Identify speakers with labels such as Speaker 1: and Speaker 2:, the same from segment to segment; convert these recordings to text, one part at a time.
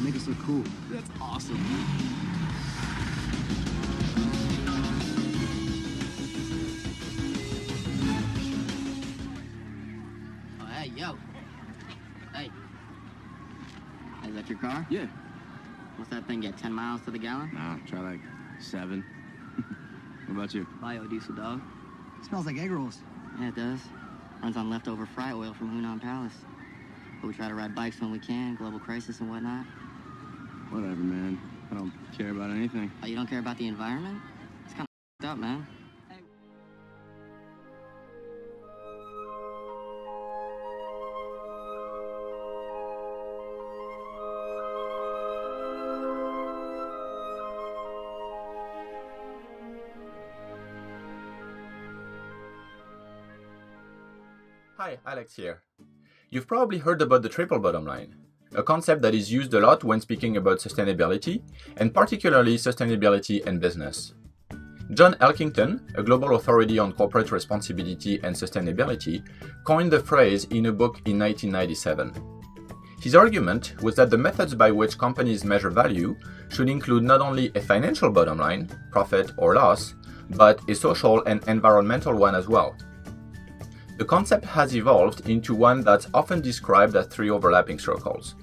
Speaker 1: make us look cool. That's awesome.
Speaker 2: Oh, hey, yo. Hey. Is that your car?
Speaker 1: Yeah.
Speaker 2: What's that thing get, 10 miles to the gallon?
Speaker 1: Nah, try like 7. What about you?
Speaker 2: Biodiesel, dog.
Speaker 3: Smells like egg rolls.
Speaker 2: Yeah, it does. Runs on leftover fry oil from Hunan Palace. But we try to ride bikes when we can, global crisis and whatnot.
Speaker 1: Whatever, man. I don't care about anything.
Speaker 2: Oh, you don't care about the environment? It's kind of up, man.
Speaker 4: Hi, Alex here. You've probably heard about the triple bottom line, a concept that is used a lot when speaking about sustainability, and particularly sustainability in business. John Elkington, a global authority on corporate responsibility and sustainability, coined the phrase in a book in 1997. His argument was that the methods by which companies measure value should include not only a financial bottom line, profit or loss, but a social and environmental one as well. The concept has evolved into one that's often described as 3 overlapping circles.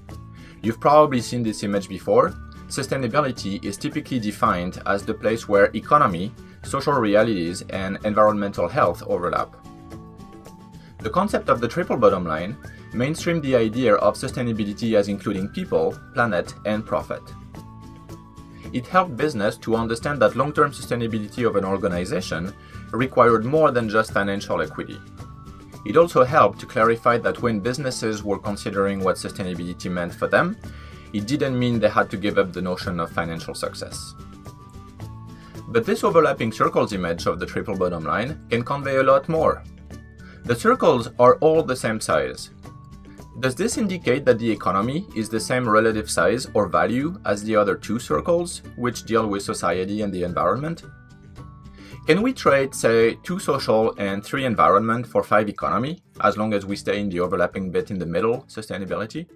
Speaker 4: You've probably seen this image before. Sustainability is typically defined as the place where economy, social realities, and environmental health overlap. The concept of the triple bottom line mainstreamed the idea of sustainability as including people, planet, and profit. It helped business to understand that long-term sustainability of an organization required more than just financial equity. It also helped to clarify that when businesses were considering what sustainability meant for them, it didn't mean they had to give up the notion of financial success. But this overlapping circles image of the triple bottom line can convey a lot more. The circles are all the same size. Does this indicate that the economy is the same relative size or value as the other 2 circles, which deal with society and the environment? Can we trade, say, 2 social and 3 environment for 5 economy, as long as we stay in the overlapping bit in the middle, sustainability?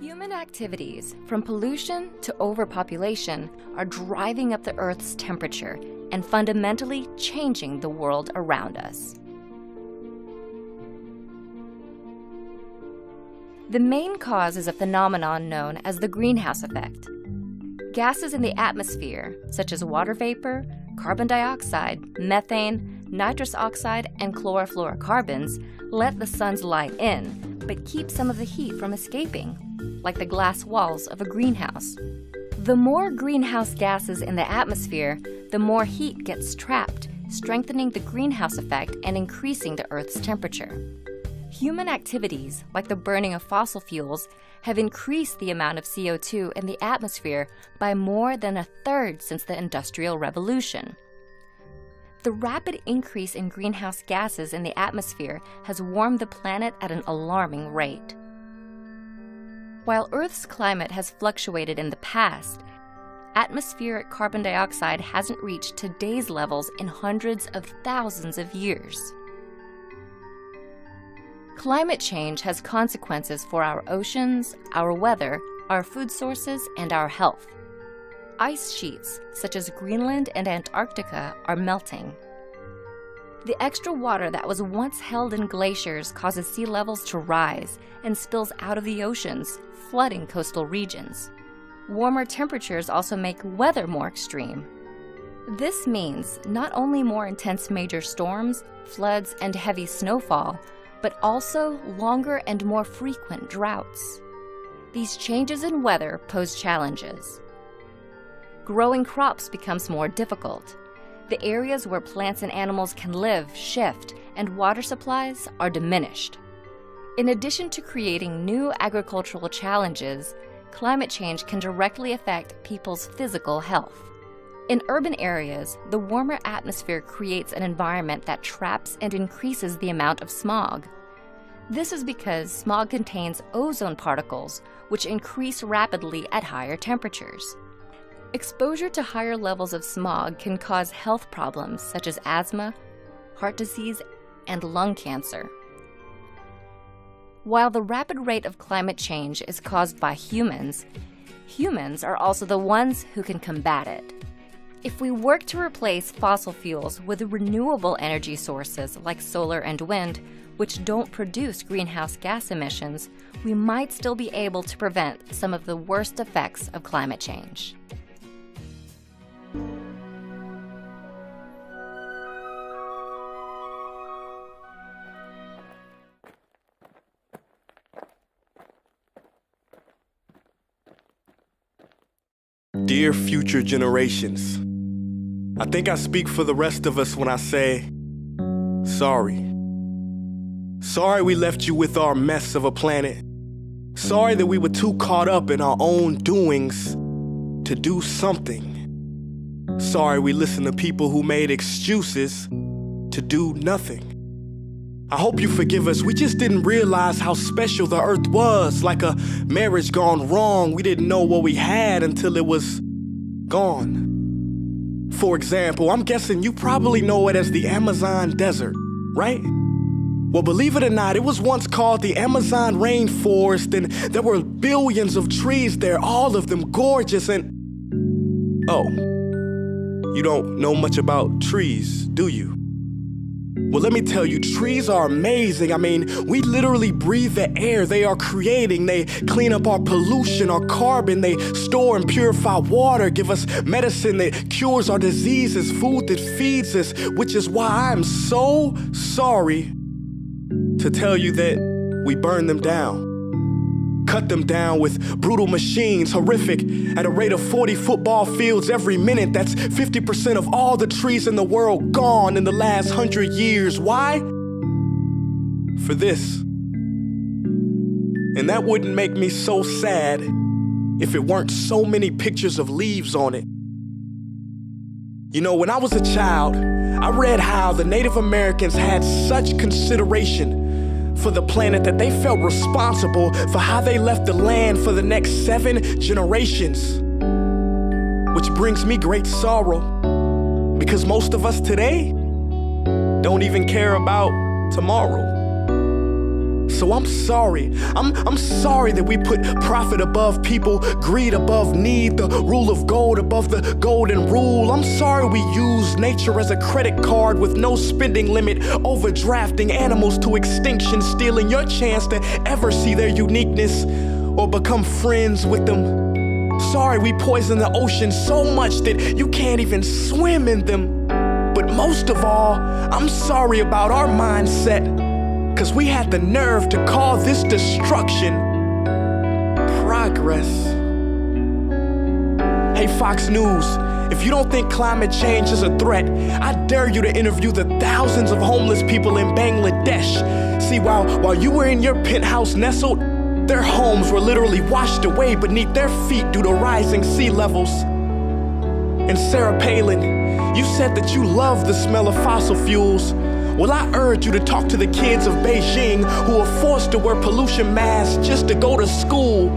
Speaker 5: Human activities, from pollution to overpopulation, are driving up the Earth's temperature and fundamentally changing the world around us. The main cause is a phenomenon known as the greenhouse effect. Gases in the atmosphere, such as water vapor, carbon dioxide, methane, nitrous oxide, and chlorofluorocarbons, let the sun's light in, but keep some of the heat from escaping, like the glass walls of a greenhouse. The more greenhouse gases in the atmosphere, the more heat gets trapped, strengthening the greenhouse effect and increasing the Earth's temperature. Human activities, like the burning of fossil fuels, have increased the amount of CO2 in the atmosphere by more than 1/3 since the Industrial Revolution. The rapid increase in greenhouse gases in the atmosphere has warmed the planet at an alarming rate. While Earth's climate has fluctuated in the past, atmospheric carbon dioxide hasn't reached today's levels in hundreds of thousands of years. Climate change has consequences for our oceans, our weather, our food sources, and our health. Ice sheets, such as Greenland and Antarctica, are melting. The extra water that was once held in glaciers causes sea levels to rise and spills out of the oceans, flooding coastal regions. Warmer temperatures also make weather more extreme. This means not only more intense major storms, floods, and heavy snowfall, but also longer and more frequent droughts. These changes in weather pose challenges. Growing crops becomes more difficult. The areas where plants and animals can live shift, and water supplies are diminished. In addition to creating new agricultural challenges, climate change can directly affect people's physical health. In urban areas, the warmer atmosphere creates an environment that traps and increases the amount of smog. This is because smog contains ozone particles, which increase rapidly at higher temperatures. Exposure to higher levels of smog can cause health problems such as asthma, heart disease, and lung cancer. While the rapid rate of climate change is caused by humans, humans are also the ones who can combat it. If we work to replace fossil fuels with renewable energy sources like solar and wind, which don't produce greenhouse gas emissions, we might still be able to prevent some of the worst effects of climate change.
Speaker 3: Dear future generations, I think I speak for the rest of us when I say, sorry. Sorry we left you with our mess of a planet. Sorry that we were too caught up in our own doings to do something. Sorry we listened to people who made excuses to do nothing. I hope you forgive us. We just didn't realize how special the earth was. Like a marriage gone wrong, we didn't know what we had until it was gone. For example, I'm guessing you probably know it as the Amazon desert, right? Well, believe it or not, it was once called the Amazon rainforest, and there were billions of trees there, all of them gorgeous, and... Oh, you don't know much about trees, do you? Well, let me tell you, trees are amazing. I mean, we literally breathe the air they are creating. They clean up our pollution, our carbon. They store and purify water, give us medicine that cures our diseases, food that feeds us, which is why I'm so sorry to tell you that we burn them down. Cut them down with brutal machines, horrific, at a rate of 40 football fields every minute. That's 50% of all the trees in the world gone in the last 100 years. Why? For this. And that wouldn't make me so sad if it weren't so many pictures of leaves on it. You know, when I was a child, I read how the Native Americans had such consideration for the planet that they felt responsible for how they left the land for the next 7 generations. Which brings me great sorrow, because most of us today don't even care about tomorrow. So I'm sorry. I'm sorry that we put profit above people, greed above need, the rule of gold above the golden rule. I'm sorry we use nature as a credit card with no spending limit, overdrafting animals to extinction, stealing your chance to ever see their uniqueness or become friends with them. Sorry we poison the ocean so much that you can't even swim in them. But most of all, I'm sorry about our mindset, 'cause we had the nerve to call this destruction progress. Hey Fox News, if you don't think climate change is a threat, I dare you to interview the thousands of homeless people in Bangladesh. See, while you were in your penthouse nestled, their homes were literally washed away beneath their feet due to rising sea levels. And Sarah Palin, you said that you love the smell of fossil fuels. Well, I urge you to talk to the kids of Beijing who are forced to wear pollution masks just to go to school.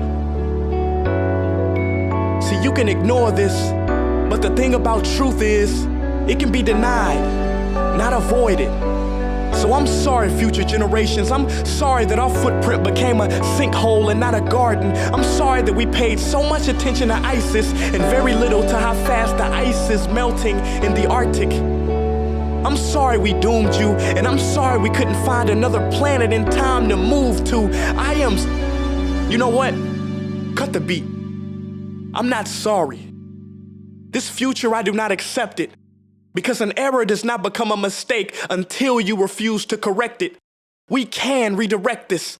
Speaker 3: See, you can ignore this, but the thing about truth is, it can be denied, not avoided. So I'm sorry, future generations. I'm sorry that our footprint became a sinkhole and not a garden. I'm sorry that we paid so much attention to ISIS and very little to how fast the ice is melting in the Arctic. I'm sorry we doomed you, and I'm sorry we couldn't find another planet in time to move to. You know what? Cut the beat. I'm not sorry. This future, I do not accept it, because an error does not become a mistake until you refuse to correct it. We can redirect this.